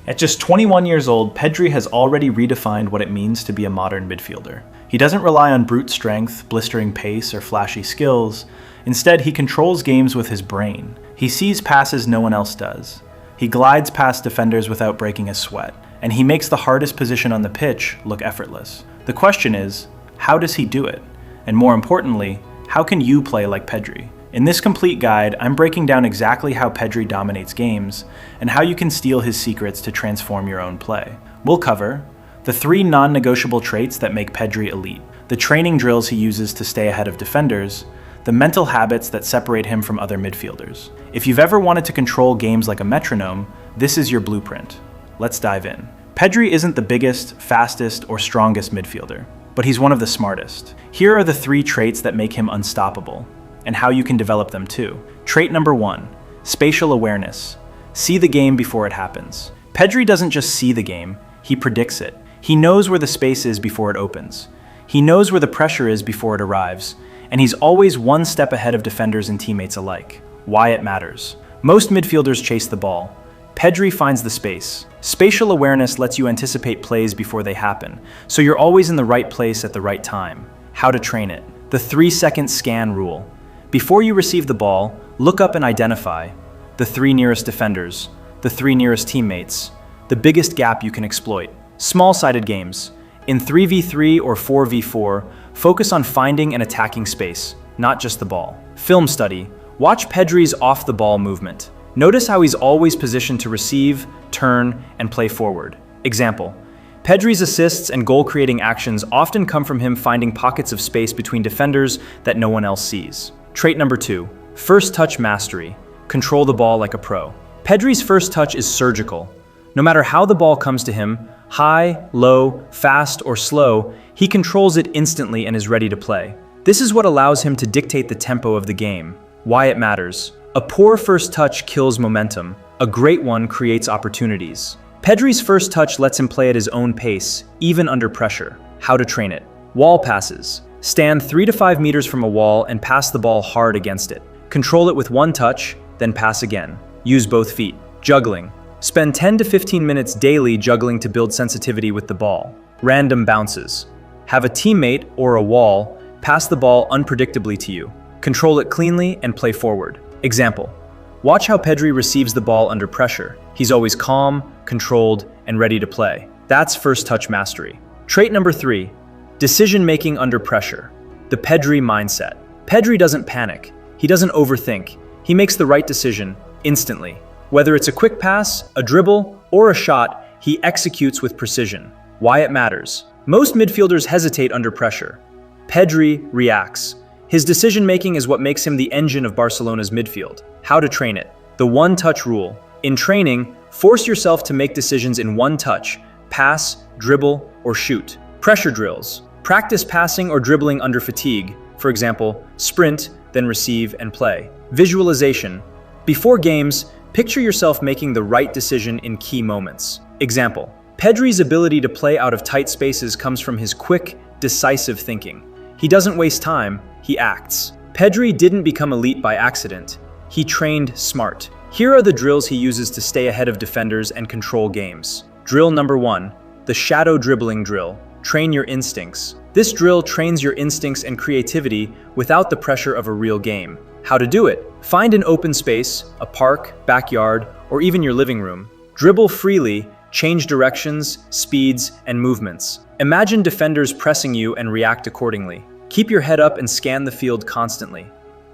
At just 21 years old, Pedri has already redefined what it means to be a modern midfielder. He doesn't rely on brute strength, blistering pace, or flashy skills. Instead, he controls games with his brain. He sees passes no one else does. He glides past defenders without breaking a sweat, and he makes the hardest position on the pitch look effortless. The question is, how does he do it? And more importantly, how can you play like Pedri? In this complete guide, I'm breaking down exactly how Pedri dominates games and how you can steal his secrets to transform your own play. We'll cover the 3 non-negotiable traits that make Pedri elite, the training drills he uses to stay ahead of defenders, the mental habits that separate him from other midfielders. If you've ever wanted to control games like a metronome, this is your blueprint. Let's dive in. Pedri isn't the biggest, fastest, or strongest midfielder, but he's one of the smartest. Here are the 3 traits that make him unstoppable, and how you can develop them too. Trait number 1, spatial awareness. See the game before it happens. Pedri doesn't just see the game, he predicts it. He knows where the space is before it opens. He knows where the pressure is before it arrives, and he's always one step ahead of defenders and teammates alike. Why it matters. Most midfielders chase the ball. Pedri finds the space. Spatial awareness lets you anticipate plays before they happen, so you're always in the right place at the right time. How to train it. The 3-second scan rule. Before you receive the ball, look up and identify the 3 nearest defenders, the 3 nearest teammates, the biggest gap you can exploit. Small-sided games. In 3v3 or 4v4, focus on finding and attacking space, not just the ball. Film study. Watch Pedri's off-the-ball movement. Notice how he's always positioned to receive, turn, and play forward. Example. Pedri's assists and goal-creating actions often come from him finding pockets of space between defenders that no one else sees. Trait number 2, first touch mastery. Control the ball like a pro. Pedri's first touch is surgical. No matter how the ball comes to him, high, low, fast, or slow, he controls it instantly and is ready to play. This is what allows him to dictate the tempo of the game. Why it matters. A poor first touch kills momentum. A great one creates opportunities. Pedri's first touch lets him play at his own pace, even under pressure. How to train it. Wall passes. Stand 3 to 5 meters from a wall and pass the ball hard against it. Control it with 1 touch, then pass again. Use both feet. Juggling. Spend 10 to 15 minutes daily juggling to build sensitivity with the ball. Random bounces. Have a teammate or a wall pass the ball unpredictably to you. Control it cleanly and play forward. Example. Watch how Pedri receives the ball under pressure. He's always calm, controlled, and ready to play. That's first touch mastery. Trait number 3. Decision-making under pressure. The Pedri mindset. Pedri doesn't panic. He doesn't overthink. He makes the right decision instantly. Whether it's a quick pass, a dribble, or a shot, he executes with precision. Why it matters. Most midfielders hesitate under pressure. Pedri reacts. His decision-making is what makes him the engine of Barcelona's midfield. How to train it. The one-touch rule. In training, force yourself to make decisions in 1 touch. Pass, dribble, or shoot. Pressure drills. Practice passing or dribbling under fatigue. For example, sprint, then receive and play. Visualization. Before games, picture yourself making the right decision in key moments. Example. Pedri's ability to play out of tight spaces comes from his quick, decisive thinking. He doesn't waste time, he acts. Pedri didn't become elite by accident. He trained smart. Here are the drills he uses to stay ahead of defenders and control games. Drill number 1, the shadow dribbling drill. Train your instincts. This drill trains your instincts and creativity without the pressure of a real game. How to do it? Find an open space, a park, backyard, or even your living room. Dribble freely, change directions, speeds, and movements. Imagine defenders pressing you and react accordingly. Keep your head up and scan the field constantly.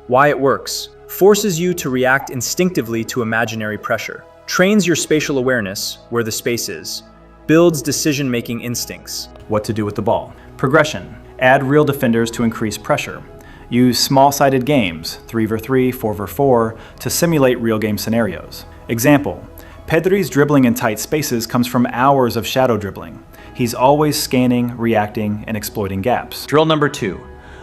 Why it works. Forces you to react instinctively to imaginary pressure. Trains your spatial awareness, where the space is. Builds decision-making instincts. What to do with the ball. Progression. Add real defenders to increase pressure. Use small-sided games, 3v3, 4v4, to simulate real game scenarios. Example. Pedri's dribbling in tight spaces comes from hours of shadow dribbling. He's always scanning, reacting, and exploiting gaps. Drill number 2.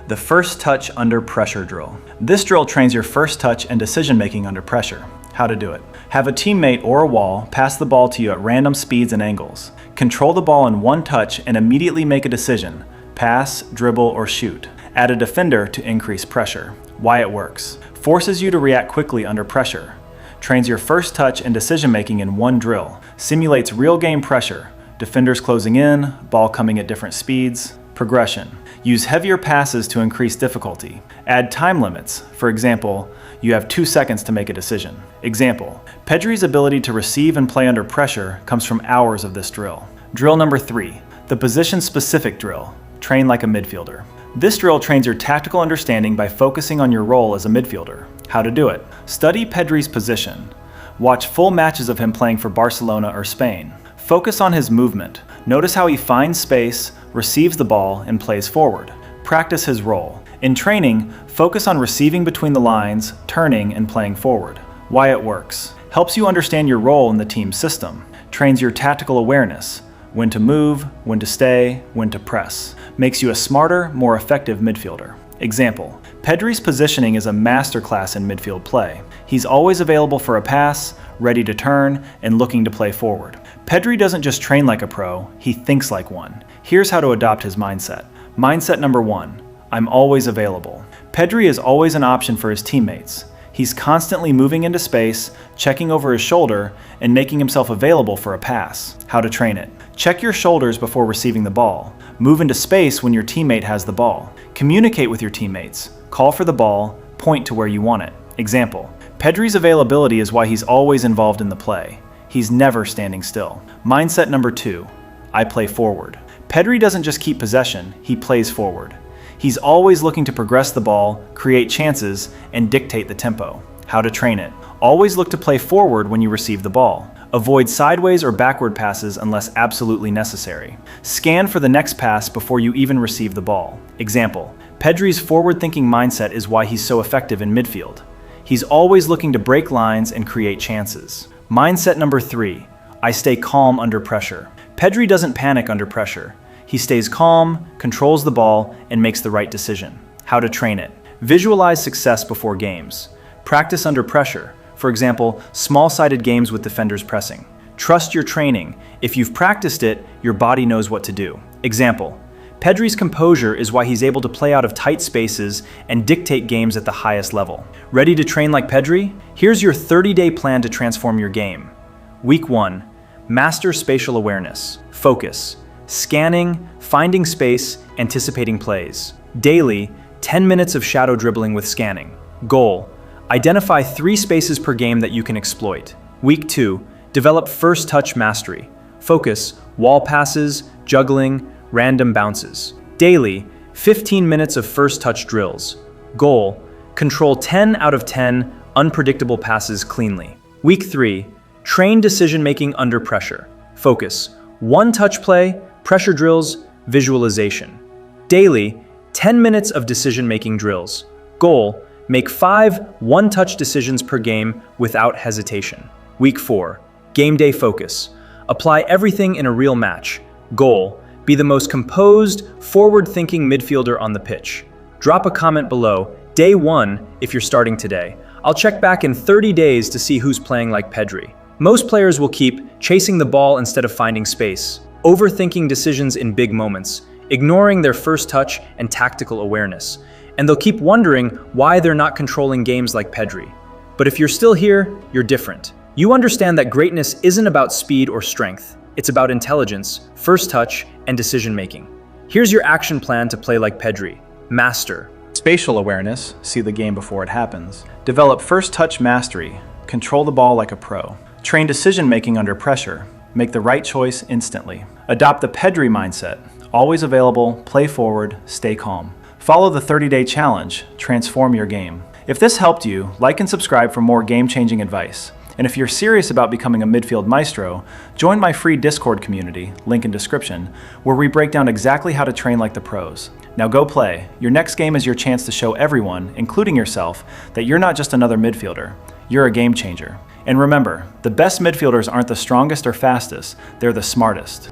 The first touch under pressure drill. This drill trains your first touch and decision-making under pressure. How to do it. Have a teammate or a wall pass the ball to you at random speeds and angles. Control the ball in 1 touch and immediately make a decision. Pass, dribble, or shoot. Add a defender to increase pressure. Why it works. Forces you to react quickly under pressure. Trains your first touch and decision-making in 1 drill. Simulates real-game pressure, defenders closing in, ball coming at different speeds. Progression. Use heavier passes to increase difficulty. Add time limits. For example, you have 2 seconds to make a decision. Example, Pedri's ability to receive and play under pressure comes from hours of this drill. Drill number 3, the position-specific drill. Train like a midfielder. This drill trains your tactical understanding by focusing on your role as a midfielder. How to do it. Study Pedri's position. Watch full matches of him playing for Barcelona or Spain. Focus on his movement. Notice how he finds space, receives the ball, and plays forward. Practice his role. In training, focus on receiving between the lines, turning, and playing forward. Why it works. Helps you understand your role in the team's system. Trains your tactical awareness. When to move, when to stay, when to press. Makes you a smarter, more effective midfielder. Example, Pedri's positioning is a masterclass in midfield play. He's always available for a pass, ready to turn, and looking to play forward. Pedri doesn't just train like a pro, he thinks like one. Here's how to adopt his mindset. Mindset number 1, I'm always available. Pedri is always an option for his teammates. He's constantly moving into space, checking over his shoulder, and making himself available for a pass. How to train it. Check your shoulders before receiving the ball. Move into space when your teammate has the ball. Communicate with your teammates. Call for the ball, point to where you want it. Example, Pedri's availability is why he's always involved in the play. He's never standing still. Mindset number 2, I play forward. Pedri doesn't just keep possession, he plays forward. He's always looking to progress the ball, create chances, and dictate the tempo. How to train it. Always look to play forward when you receive the ball. Avoid sideways or backward passes unless absolutely necessary. Scan for the next pass before you even receive the ball. Example, Pedri's forward-thinking mindset is why he's so effective in midfield. He's always looking to break lines and create chances. Mindset number 3, I stay calm under pressure. Pedri doesn't panic under pressure. He stays calm, controls the ball, and makes the right decision. How to train it. Visualize success before games. Practice under pressure. For example, small-sided games with defenders pressing. Trust your training. If you've practiced it, your body knows what to do. Example, Pedri's composure is why he's able to play out of tight spaces and dictate games at the highest level. Ready to train like Pedri? Here's your 30-day plan to transform your game. Week 1, master spatial awareness. Focus. Scanning, finding space, anticipating plays. Daily, 10 minutes of shadow dribbling with scanning. Goal, identify 3 spaces per game that you can exploit. Week 2, develop first touch mastery. Focus, wall passes, juggling, random bounces. Daily, 15 minutes of first touch drills. Goal, control 10 out of 10 unpredictable passes cleanly. Week 3, train decision-making under pressure. Focus, one touch play, pressure drills, visualization. Daily, 10 minutes of decision-making drills. Goal, make 5 one-touch decisions per game without hesitation. Week 4, game day focus. Apply everything in a real match. Goal, be the most composed, forward-thinking midfielder on the pitch. Drop a comment below, day 1 if you're starting today. I'll check back in 30 days to see who's playing like Pedri. Most players will keep chasing the ball instead of finding space, overthinking decisions in big moments, ignoring their first touch and tactical awareness, and they'll keep wondering why they're not controlling games like Pedri. But if you're still here, you're different. You understand that greatness isn't about speed or strength. It's about intelligence, first touch, and decision-making. Here's your action plan to play like Pedri. Master. Spatial awareness, see the game before it happens. Develop first touch mastery, control the ball like a pro. Train decision-making under pressure, make the right choice instantly. Adopt the Pedri mindset, always available, play forward, stay calm. Follow the 30-day challenge, transform your game. If this helped you, like and subscribe for more game-changing advice. And if you're serious about becoming a midfield maestro, join my free Discord community, link in description, where we break down exactly how to train like the pros. Now go play. Your next game is your chance to show everyone, including yourself, that you're not just another midfielder. You're a game changer. And remember, the best midfielders aren't the strongest or fastest, they're the smartest.